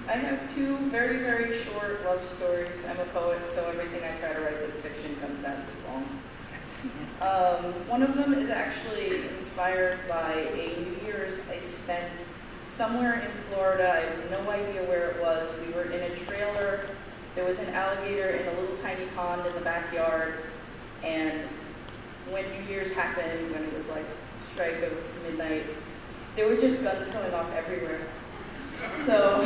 I have two very, very short love stories. I'm a poet, so everything I try to write that's fiction comes out this long. One of them is actually inspired by a New Year's I spent somewhere in Florida. I have no idea where it was. We were in a trailer. There was an alligator in a little tiny pond in the backyard. And when New Year's happened, when it was like strike of midnight, there were just guns going off everywhere. So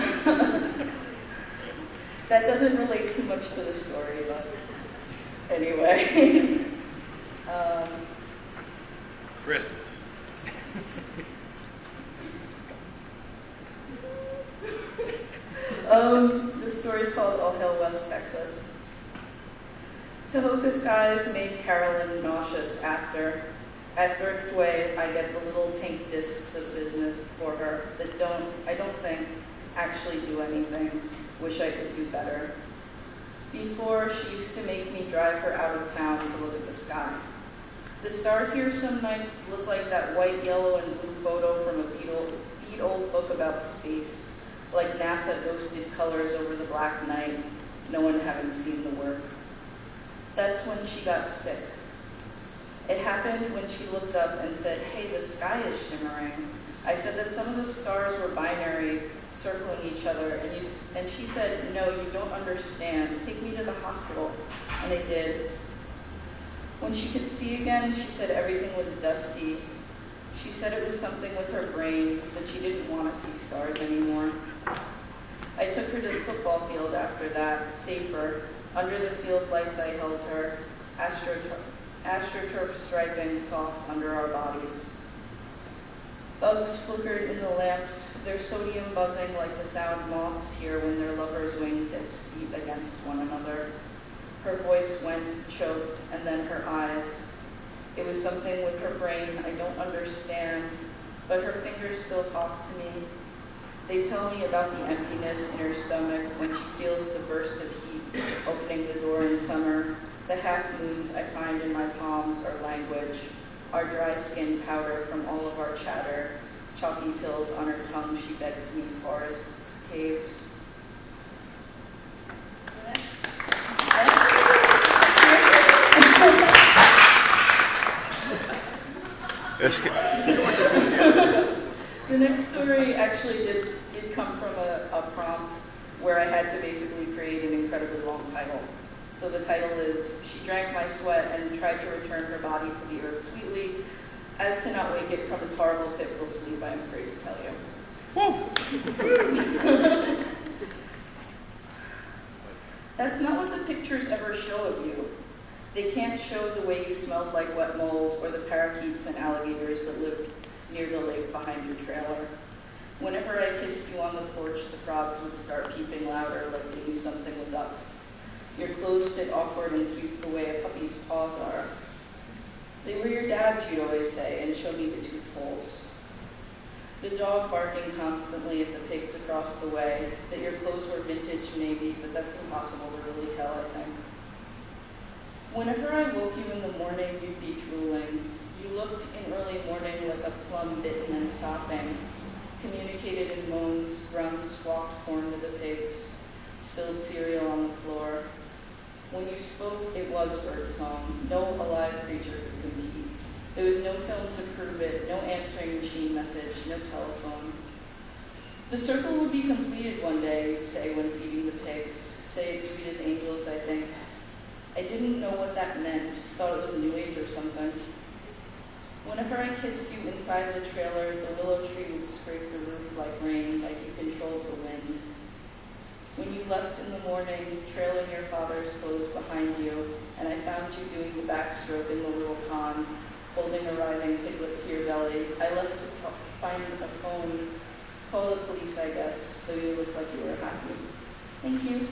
that doesn't relate too much to the story, but anyway. Christmas. This story is called All Hail West Texas. Tahoka skies made Carolyn nauseous after. At Thriftway, I get the little pink discs of business for her that I don't think actually do anything. Wish I could do better. Before, she used to make me drive her out of town to look at the sky. The stars here some nights look like that white, yellow, and blue photo from a beat-old book about space, like NASA ghosted colors over the black night, no one having seen the work. That's when she got sick. It happened when she looked up and said, "Hey, the sky is shimmering." I said that some of the stars were binary, circling each other, and she said, "No, you don't understand. Take me to the hospital." And I did. When she could see again, she said everything was dusty. She said it was something with her brain, that she didn't want to see stars anymore. I took her to the football field after that, safer. Under the field lights I held her, astroturf striping soft under our bodies. Bugs flickered in the lamps, their sodium buzzing like the sound moths hear when their lovers' wingtips beat against one another. Her voice went, choked, and then her eyes. It was something with her brain I don't understand, but her fingers still talk to me. They tell me about the emptiness in her stomach when she feels the burst of heat opening the door in summer. The half moons I find in my palms are language, our dry skin powder from all of our chatter, chalky pills on her tongue she begs me, forests, caves. The next story actually did come from a prompt where I had to basically create an incredibly long title. So the title is, "She drank my sweat and tried to return her body to the earth sweetly, as to not wake it from its horrible fitful sleep, I am afraid to tell you." That's not what the pictures ever show of you. They can't show the way you smelled like wet mold or the parakeets and alligators that lived near the lake behind your trailer. Whenever I kissed you on the porch, the frogs would start peeping louder like they knew something was up. Your clothes fit awkward and cute the way a puppy's paws are. They were your dad's, you'd always say, and show me the tooth holes. The dog barking constantly at the pigs across the way, that your clothes were vintage maybe, but that's impossible to really tell, I think. Whenever I woke you in the morning, you'd be drooling. You looked in early morning like a plum bitten and sopping, communicated in moans, ground squawked corn to the pigs, spilled cereal on the floor. When you spoke, it was birdsong. No alive creature could compete. There was no film to prove it, no answering machine message, no telephone. The circle would be completed one day, you'd say when feeding the pigs. Say it's sweet as angels, I think. I didn't know what that meant, thought it was New Age or something. Whenever I kissed you inside the trailer, the willow tree would scrape the roof like rain, like you controlled the wind. When you left in the morning, trailing your father's clothes behind you, and I found you doing the backstroke in the little pond, holding a writhing piglet to your belly, I left to find a phone, call the police, I guess, though you looked like you were happy. Thank you.